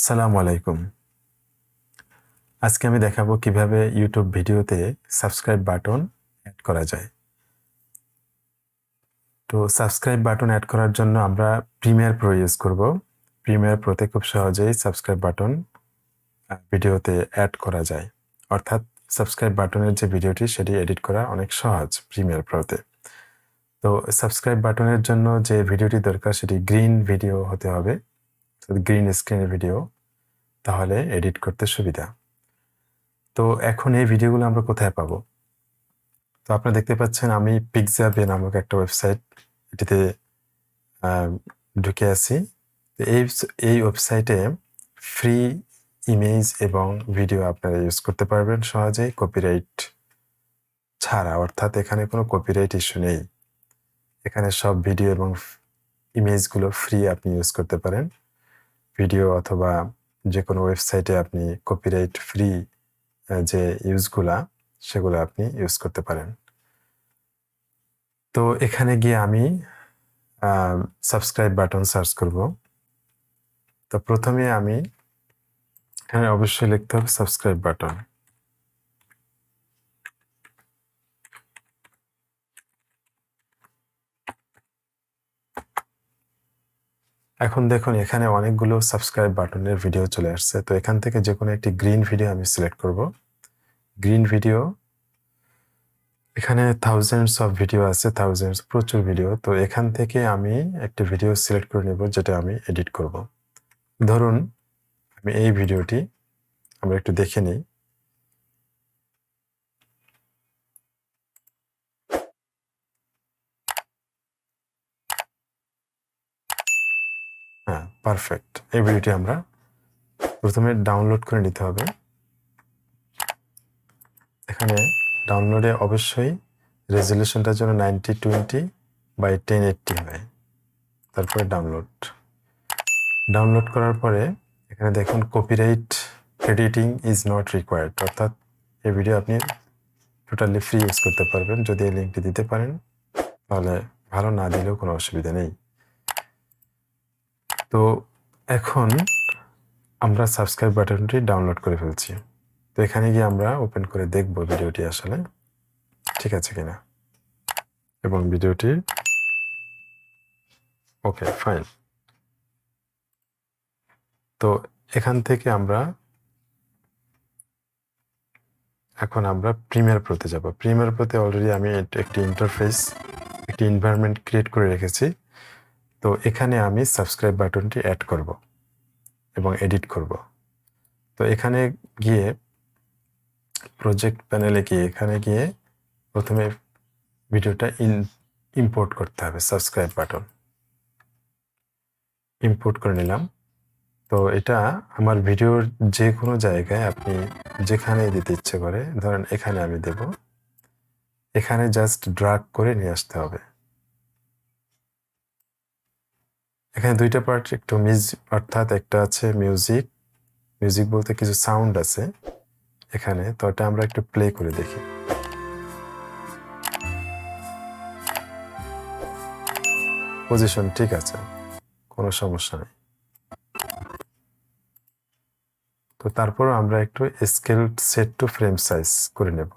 আসসালামু আলাইকুম। আজকে আমি দেখাবো কিভাবে ইউটিউব ভিডিওতে সাবস্ক্রাইব বাটন অ্যাড করা যায়। তো সাবস্ক্রাইব বাটন অ্যাড করার জন্য আমরা প্রিমিয়ার প্রো ইউজ করব। প্রিমিয়ার প্রোতে খুব সহজেই সাবস্ক্রাইব বাটন ভিডিওতে অ্যাড করা যায়। অর্থাৎ সাবস্ক্রাইব বাটনের যে ভিডিওটি সেটি এডিট করা অনেক সহজ প্রিমিয়ার প্রোতে। তো সাবস্ক্রাইব বাটনের জন্য যে ভিডিওটি দরকার সেটি গ্রিন ভিডিও হতে হবে, গ্রিন স্ক্রিনের ভিডিও, তাহলে এডিট করতে সুবিধা। তো এখন এই ভিডিওগুলো আমরা কোথায় পাবো? তো আপনারা দেখতে পাচ্ছেন আমি পিক্সাবে নামক একটা ওয়েবসাইট, এটিতে ঢুকে আছি। তো এই ওয়েবসাইটে ফ্রি ইমেজ এবং ভিডিও আপনারা ইউজ করতে পারবেন সহজেই, কপিরাইট ছাড়া। অর্থাৎ এখানে কোনো কপিরাইট ইস্যু নেই। এখানে সব ভিডিও এবং ইমেজগুলো ফ্রি আপনি ইউজ করতে পারেন। ভিডিও অথবা যে কোনো ওয়েবসাইটে আপনি কপিরাইট ফ্রি যে ইউজগুলা সেগুলো আপনি ইউজ করতে পারেন। তো এখানে গিয়ে আমি সাবস্ক্রাইব বাটন সার্চ করব। তো প্রথমে আমি এখানে অবশ্যই লিখতে হবে সাবস্ক্রাইব বাটন। এখন দেখুন এখানে অনেকগুলো সাবস্ক্রাইব বাটনের ভিডিও চলে আসছে। তো এখান থেকে যে কোনো একটি গ্রিন ভিডিও আমি সিলেক্ট করব। গ্রিন ভিডিও, এখানে থাউজেন্ডস অফ ভিডিও আছে, প্রচুর ভিডিও। তো এখান থেকে আমি একটি ভিডিও সিলেক্ট করে নেব যেটা আমি এডিট করব। ধরুন আমি এই ভিডিওটি আমরা একটু দেখে নিই। হ্যাঁ, পারফেক্ট। এই ভিডিওটি আমরা প্রথমে ডাউনলোড করে নিতে হবে। এখানে ডাউনলোডে অবশ্যই রেজলিউশনটার জন্য 9020x1080 হয়। তারপরে ডাউনলোড করার পরে এখানে দেখুন copyright editing is not required, অর্থাৎ এই ভিডিও আপনি টোটালি ফ্রি ইউজ করতে পারবেন। যদি এই লিঙ্কটি দিতে পারেন তাহলে ভালো, না দিলেও কোনো অসুবিধা নেই। তো এখন আমরা সাবস্ক্রাইব বাটনটি ডাউনলোড করে ফেলছি। তো এখানে গিয়ে আমরা ওপেন করে দেখব ভিডিওটি আসলে ঠিক আছে কিনা, এবং ভিডিওটি ওকে ফাইন। তো এখান থেকে এখন আমরা প্রিমিয়ার প্রোতে যাব। প্রিমিয়ার প্রোতে অলরেডি আমি একটি ইন্টারফেস, একটি এনভায়রনমেন্ট ক্রিয়েট করে রেখেছি। তো এখানে আমি সাবস্ক্রাইব বাটনটি অ্যাড করব এবং এডিট করব। তো এখানে গিয়ে প্রজেক্ট প্যানেলে গিয়ে এখানে গিয়ে প্রথমে ভিডিওটা ইম্পোর্ট করতে হবে। সাবস্ক্রাইব বাটন ইম্পোর্ট করে নিলাম। তো এটা আমার ভিডিওর যে কোনো জায়গায় আপনি যেখানে দিতে ইচ্ছে করে, ধরেন এখানে আমি দেব, এখানে জাস্ট ড্রাগ করে নিয়ে আসতে হবে। এখানে দুইটা পার্ট একটু অর্থাৎ একটা আছে মিউজিক বলতে কিছু সাউন্ড আছে এখানে। তো এটা আমরা একটু প্লে করে দেখি। পজিশন ঠিক আছে, কোনো সমস্যা নেই। তো তারপর আমরা একটু scale set two frame size করে নেব।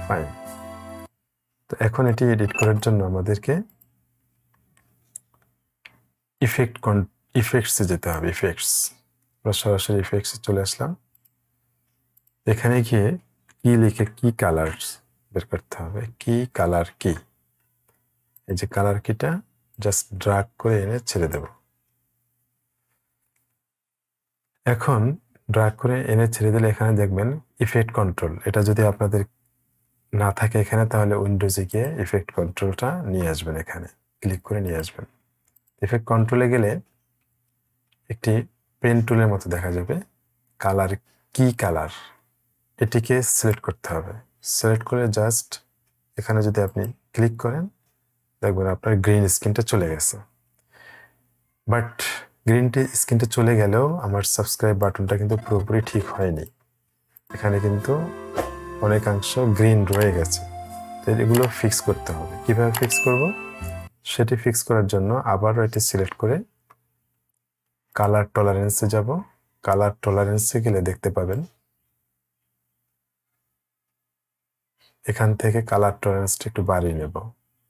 ফাইন। তো এখন এটি এডিট করার জন্য আমাদেরকে ইফেক্টসে যেতে হবে। আমরা সরাসরি ইফেক্টসে চলে আসলাম। এখানে গিয়ে কি লিখে কি কালার বের করতে হবে। কি কালার কি, এই যে কালার কিটা জাস্ট ড্রাগ করে এনে ছেড়ে দেব। এখন ড্রাগ করে এনে ছেড়ে দিলে এখানে দেখবেন ইফেক্ট কন্ট্রোল। এটা যদি আপনাদের না থাকে এখানে, তাহলে উইন্ডোজে গিয়ে ইফেক্ট কন্ট্রোলটা নিয়ে আসবেন, এখানে ক্লিক করে নিয়ে আসবেন। ইফেক্ট কন্ট্রোলে গেলে একটি পেন টুলের মতো দেখা যাবে। কালার কি কালার, এটিকে সিলেক্ট করতে হবে। সিলেক্ট করে জাস্ট এখানে যদি আপনি ক্লিক করেন দেখবেন আপনার গ্রিন স্ক্রিনটা চলে গেছে। বাট গ্রিন স্ক্রিনটা চলে গেলেও আমার সাবস্ক্রাইব বাটনটা কিন্তু পুরোপুরি ঠিক হয়নি। এখানে কিন্তু অনেকাংশ গ্রিন রয়ে গেছে। তো এগুলো ফিক্স করতে হবে। কিভাবে ফিক্স করব সেটি ফিক্স করার জন্য আবারও এটি সিলেক্ট করে কালার টলারেন্সে যাব। কালার টলারেন্সে গেলে দেখতে পাবেন এখান থেকে কালার টলারেন্সটা একটু বাড়িয়ে নেব।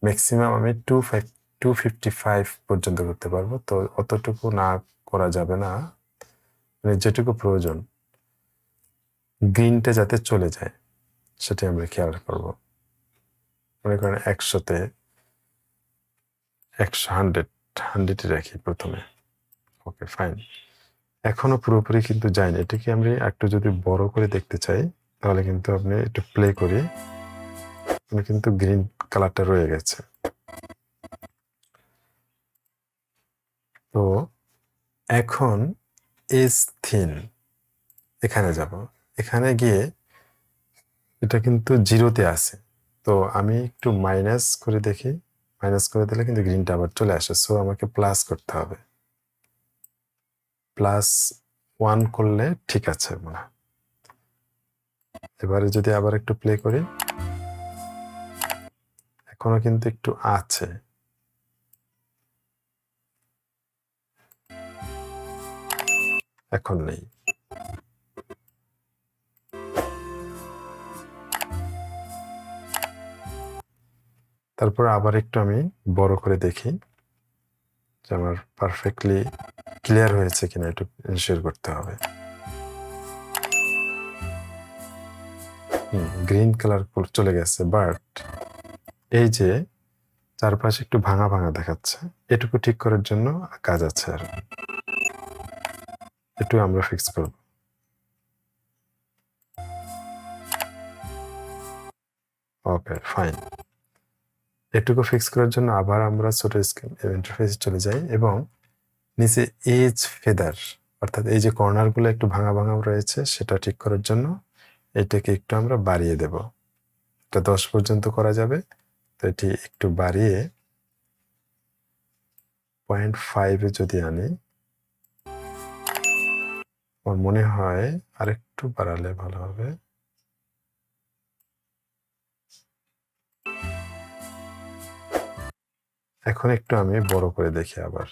ম্যাক্সিমাম আমি 255 পর্যন্ত করতে পারবো। তো অতটুকু না করা যাবে না, মানে যেটুকু প্রয়োজন গ্রিনটা যাতে চলে যায় সেটি আমরা খেয়াল করব। মনে করেন 100-তে 100 রাখি প্রথমে। ওকে, ফাইন। এখনো পুরোপুরি কিন্তু যায়নি। এটাকে আমি একটু যদি বড় করে দেখতে চাই তাহলে কিন্তু আপনি একটু প্লে করি, কিন্তু গ্রিন কালারটা রয়ে গেছে। তো এখন এজ থিন এখানে যাব। এখানে গিয়ে এটা কিন্তু 0-তে আছে। তো আমি একটু মাইনাস করে দেখি। মাইনাস করে দিলে কিন্তু গ্রিনটা আবার চলে আসে। সো আমাকে প্লাস করতে হবে। +1 করলে ঠিক আছে মনে হয়। এবারে যদি আবার একটু প্লে করি, এখনো কিন্তু একটু আছে। এখন নেই। তারপর আবার একটু আমি বড় করে দেখি যে আমার পারফেক্টলি ক্লিয়ার হয়েছে কিনা, একটু এনশিওর করতে হবে। গ্রিন কালার চলে গেছে, বাট এই যে চারপাশে একটু ভাঙা ভাঙা দেখাচ্ছে, এটুকু ঠিক করার জন্য কাজ আছে। আর একটু আমরা ফিক্স করব। ওকে, ফাইন। এটুকু ফিক্স করার জন্য আবার আমরা ছোট স্ক্রিন ইন্টারফেসে চলে যাই এবং নিচে এজ ফেদার, অর্থাৎ এই যে কর্নারগুলো একটু ভাঙা ভাঙা রয়েছে সেটা ঠিক করার জন্য এটাকে একটু আমরা বাড়িয়ে দেব। এটা 10 পর্যন্ত করা যাবে। তো এটি একটু বাড়িয়ে 0.5-এ যদি আনি, আমার মনে হয় আরেকটু বাড়ালে ভালো হবে। এখন একটু আমি বড় করে দেখি আবার।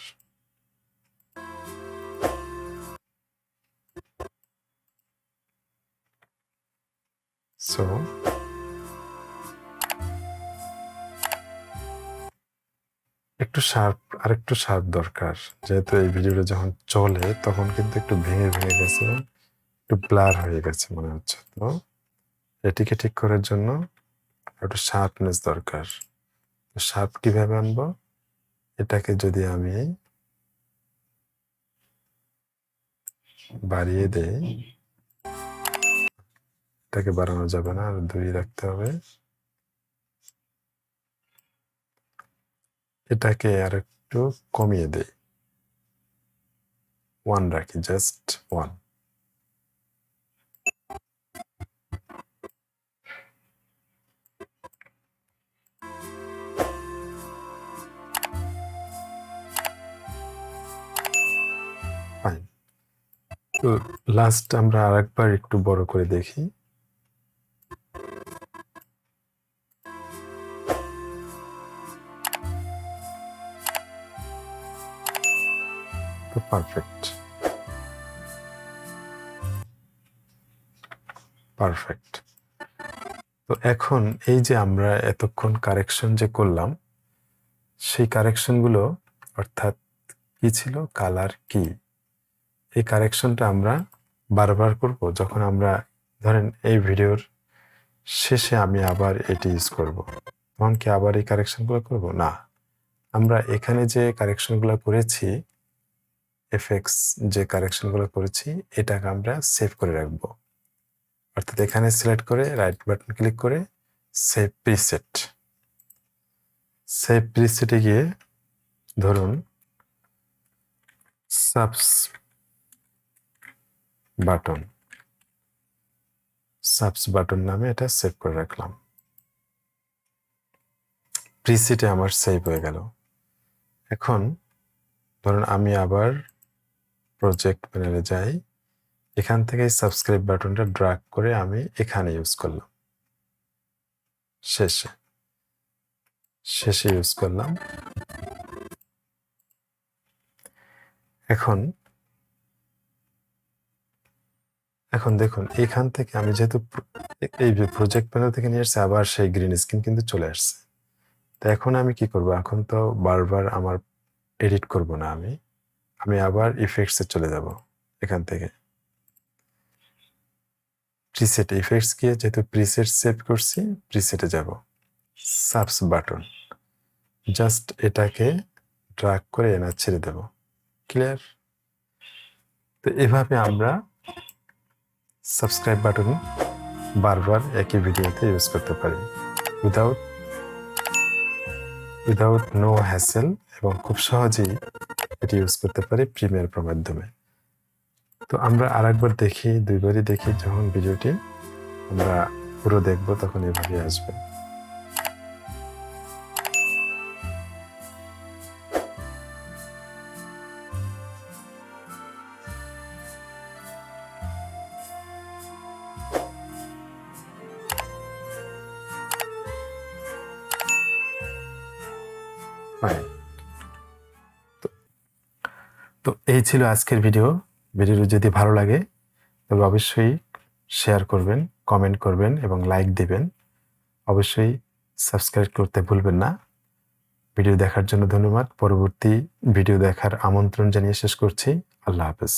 সো আরেকটু শার্প দরকার, যেহেতু এই ভিডিওটা যখন চলে তখন কিন্তু একটু ভেঙে ভেঙে গেছে, একটু ব্লার হয়ে গেছে মনে হচ্ছে। তো এটিকে ঠিক করার জন্য একটু শার্পনেস দরকার। শার্প কিভাবে আনবো? এটাকে যদি আমি বাড়িয়ে দেই, এটাকে বাড়ানো যাবে না, আর 2 রাখতে হবে। এটাকে আর একটু কমিয়ে দেই, 1 রাখি, জাস্ট 1। ফাইন। তো লাস্ট আমরা আরেকবার একটু বড় করে দেখি। তো পারফেক্ট। তো এখন এই যে আমরা এতক্ষণ কারেকশন যে করলাম, সেই কারেকশনগুলো অর্থাৎ কি ছিল, কালার কি, এই কারেকশনটা আমরা বারবার করব। যখন আমরা ধরেন এই ভিডিওর শেষে আমি আবার এটি ইউজ করব, তখন কি আবার এই কারেকশনগুলো করব না। আমরা এখানে যে কারেকশনগুলো করেছি, এফএক্স যে কারেকশনগুলো করেছি, এটাকে আমরা সেভ করে রাখবো। অর্থাৎ এখানে সিলেক্ট করে রাইট বাটন ক্লিক করে সেভ প্রিসেট। সেভ প্রিসেটে গিয়ে ধরুন সাবস বাটন নামে এটা সেভ করে রাখলাম। প্রিসেটে আমার সেভ হয়ে গেল। এখন ধরুন আমি আবার প্রজেক্ট প্যানেলে যাই, এখান থেকে সাবস্ক্রাইব বাটনটা ড্র্যাগ করে আমি এখানে ইউজ করলাম শেষে। শেষে ইউজ করলাম। এখন দেখুন এখান থেকে আমি যেহেতু এই প্রজেক্ট প্যানেল থেকে নিয়ে আসছি, আবার সেই গ্রিন স্ক্রিন কিন্তু চলে আসছে। তো এখন আমি কি করব? এখন তো বারবার আমার এডিট করব না আমি আবার ইফেক্টসে চলে যাব। এখান থেকে প্রিসেট, ইফেক্টস গিয়ে যেহেতু প্রিসেট সেভ করছি, প্রিসেটে যাব। সাবস বাটন, জাস্ট এটাকে ড্র্যাগ করে এনার ছেড়ে দেব। ক্লিয়ার? তো এভাবে আমরা সাবস্ক্রাইব বাটন বারবার একই ভিডিওতে ইউজ করতে পারি উইদাউট নো হ্যাসেল, এবং খুব সহজেই এটি ইউজ করতে পারি প্রিমিয়ার প্রোর মাধ্যমে। তো আমরা আরেকবার দেখি, দুইবারই দেখি। যখন ভিডিওটি আমরা পুরো দেখব তখন এভাবে আসবে। ফাইন। তো এই ছিল আজকের ভিডিও। ভিডিওটি যদি ভালো লাগে তবে অবশ্যই শেয়ার করবেন, কমেন্ট করবেন এবং লাইক দিবেন। অবশ্যই সাবস্ক্রাইব করতে ভুলবেন না। ভিডিও দেখার জন্য ধন্যবাদ। পরবর্তী ভিডিও দেখার আমন্ত্রণ জানিয়ে শেষ করছি। আল্লাহ হাফেজ।